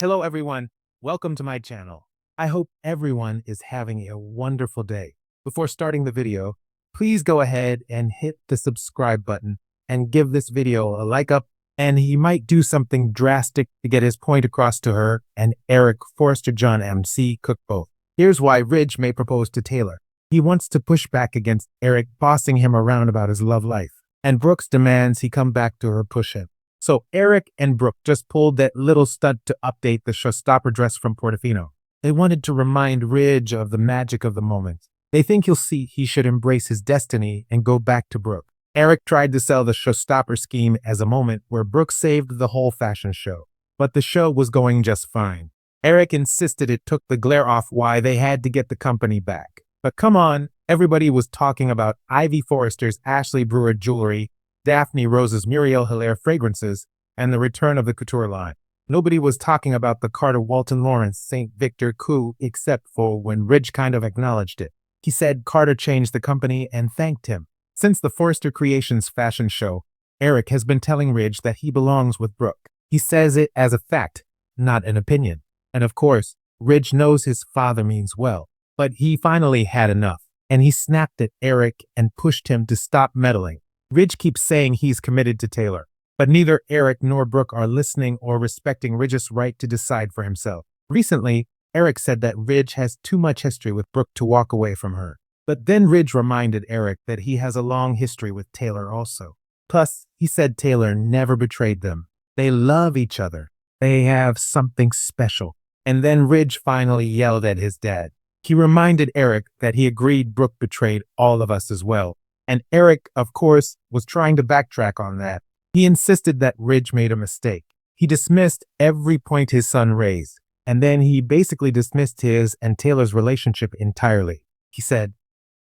Hello everyone, welcome to my channel. I hope everyone is having a wonderful day. Before starting the video, please go ahead and hit the subscribe button and give this video a like up, and he might do something drastic to get his point across to her and Eric Forrester John MC Cook both. Here's why Ridge may propose to Taylor. He wants to push back against Eric bossing him around about his love life, and Brooks demands he come back to her push him. So Eric and Brooke just pulled that little stunt to update the showstopper dress from Portofino. They wanted to remind Ridge of the magic of the moment. They think he'll see he should embrace his destiny and go back to Brooke. Eric tried to sell the showstopper scheme as a moment where Brooke saved the whole fashion show, but the show was going just fine. Eric insisted it took the glare off why they had to get the company back. But come on, everybody was talking about Ivy Forrester's Ashley Brewer jewelry, Daphne Rose's Muriel Hilaire fragrances, and the return of the couture line. Nobody was talking about the Carter Walton Lawrence St. Victor coup except for when Ridge kind of acknowledged it. He said Carter changed the company and thanked him. Since the Forrester Creations fashion show, Eric has been telling Ridge that he belongs with Brooke. He says it as a fact, not an opinion. And of course, Ridge knows his father means well, but he finally had enough, and he snapped at Eric and pushed him to stop meddling. Ridge keeps saying he's committed to Taylor, but neither Eric nor Brooke are listening or respecting Ridge's right to decide for himself. Recently, Eric said that Ridge has too much history with Brooke to walk away from her. But then Ridge reminded Eric that he has a long history with Taylor also. Plus, he said Taylor never betrayed them. They love each other. They have something special. And then Ridge finally yelled at his dad. He reminded Eric that he agreed Brooke betrayed all of us as well. And Eric, of course, was trying to backtrack on that. He insisted that Ridge made a mistake. He dismissed every point his son raised, and then he basically dismissed his and Taylor's relationship entirely. He said,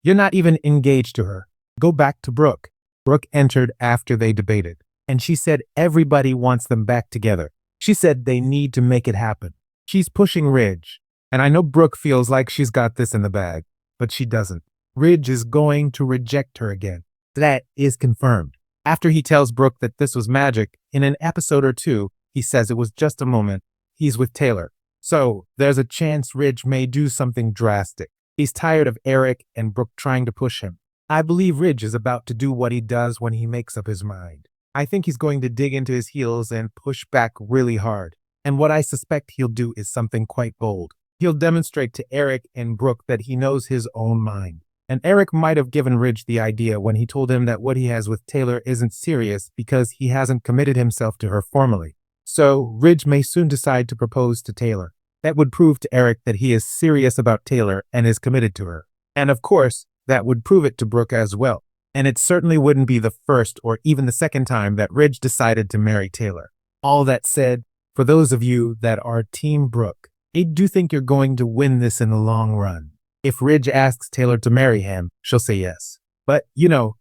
"You're not even engaged to her. Go back to Brooke." Brooke entered after they debated, and she said everybody wants them back together. She said they need to make it happen. She's pushing Ridge, and I know Brooke feels like she's got this in the bag, but she doesn't. Ridge is going to reject her again. That is confirmed. After he tells Brooke that this was magic, in an episode or two, he says it was just a moment. He's with Taylor. So there's a chance Ridge may do something drastic. He's tired of Eric and Brooke trying to push him. I believe Ridge is about to do what he does when he makes up his mind. I think he's going to dig into his heels and push back really hard. And what I suspect he'll do is something quite bold. He'll demonstrate to Eric and Brooke that he knows his own mind. And Eric might have given Ridge the idea when he told him that what he has with Taylor isn't serious because he hasn't committed himself to her formally. So Ridge may soon decide to propose to Taylor. That would prove to Eric that he is serious about Taylor and is committed to her. And of course, that would prove it to Brooke as well. And it certainly wouldn't be the first or even the second time that Ridge decided to marry Taylor. All that said, for those of you that are Team Brooke, I do think you're going to win this in the long run. If Ridge asks Taylor to marry him, she'll say yes. But,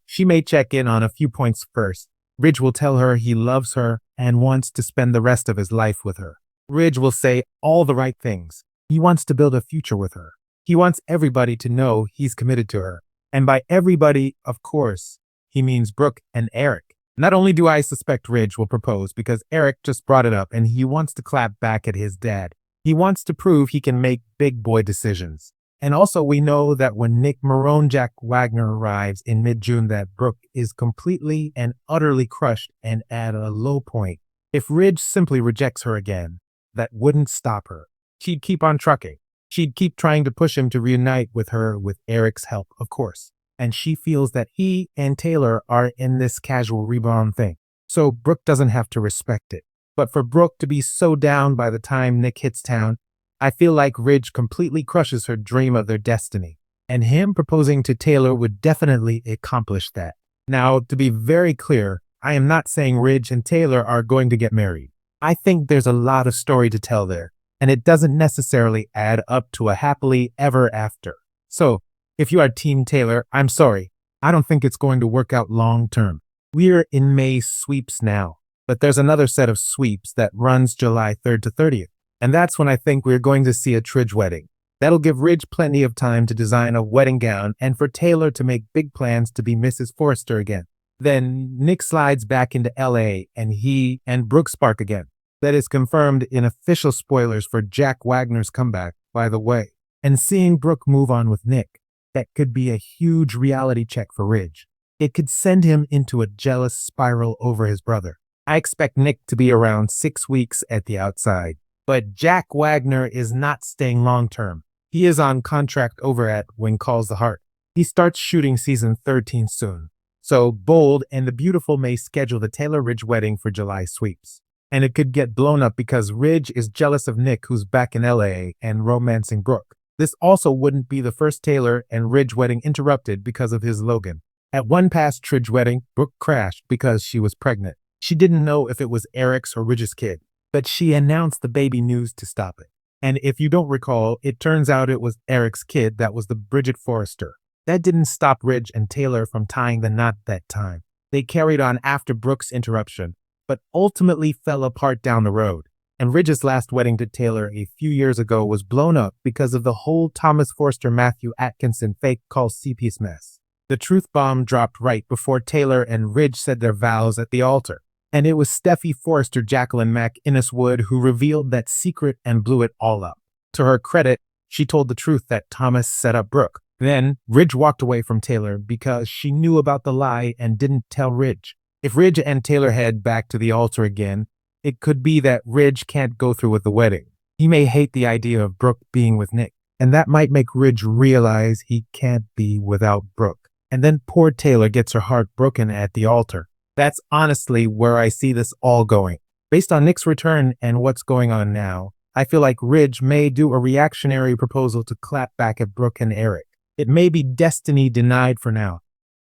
she may check in on a few points first. Ridge will tell her he loves her and wants to spend the rest of his life with her. Ridge will say all the right things. He wants to build a future with her. He wants everybody to know he's committed to her. And by everybody, of course, he means Brooke and Eric. Not only do I suspect Ridge will propose because Eric just brought it up and he wants to clap back at his dad. He wants to prove he can make big boy decisions. And also we know that when Nick Marone Jack Wagner arrives in mid-June that Brooke is completely and utterly crushed and at a low point. If Ridge simply rejects her again, that wouldn't stop her. She'd keep on trucking. She'd keep trying to push him to reunite with her with Eric's help, of course. And she feels that he and Taylor are in this casual rebound thing. So Brooke doesn't have to respect it. But for Brooke to be so down by the time Nick hits town, I feel like Ridge completely crushes her dream of their destiny, and him proposing to Taylor would definitely accomplish that. Now, to be very clear, I am not saying Ridge and Taylor are going to get married. I think there's a lot of story to tell there, and it doesn't necessarily add up to a happily ever after. So, if you are Team Taylor, I'm sorry. I don't think it's going to work out long term. We're in May sweeps now, but there's another set of sweeps that runs July 3rd to 30th. And that's when I think we're going to see a Tridge wedding. That'll give Ridge plenty of time to design a wedding gown and for Taylor to make big plans to be Mrs. Forrester again. Then Nick slides back into LA and he and Brooke spark again. That is confirmed in official spoilers for Jack Wagner's comeback, by the way. And seeing Brooke move on with Nick, that could be a huge reality check for Ridge. It could send him into a jealous spiral over his brother. I expect Nick to be around 6 weeks at the outside. But Jack Wagner is not staying long-term. He is on contract over at When Calls the Heart. He starts shooting season 13 soon. So Bold and the Beautiful may schedule the Taylor-Ridge wedding for July sweeps. And it could get blown up because Ridge is jealous of Nick, who's back in LA and romancing Brooke. This also wouldn't be the first Taylor and Ridge wedding interrupted because of his Logan. At one past Ridge wedding, Brooke crashed because she was pregnant. She didn't know if it was Eric's or Ridge's kid, but she announced the baby news to stop it. And if you don't recall, it turns out it was Eric's kid that was the Bridget Forrester. That didn't stop Ridge and Taylor from tying the knot that time. They carried on after Brooke's interruption, but ultimately fell apart down the road. And Ridge's last wedding to Taylor a few years ago was blown up because of the whole Thomas Forster-Matthew Atkinson fake call C-piece mess. The truth bomb dropped right before Taylor and Ridge said their vows at the altar. And it was Steffi Forrester Jacqueline McInnes Wood who revealed that secret and blew it all up. To her credit, she told the truth that Thomas set up Brooke. Then, Ridge walked away from Taylor because she knew about the lie and didn't tell Ridge. If Ridge and Taylor head back to the altar again, it could be that Ridge can't go through with the wedding. He may hate the idea of Brooke being with Nick, and that might make Ridge realize he can't be without Brooke. And then poor Taylor gets her heart broken at the altar. That's honestly where I see this all going. Based on Nick's return and what's going on now, I feel like Ridge may do a reactionary proposal to clap back at Brooke and Eric. It may be destiny denied for now,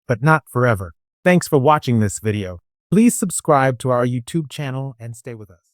but not forever. Thanks for watching this video. Please subscribe to our YouTube channel and stay with us.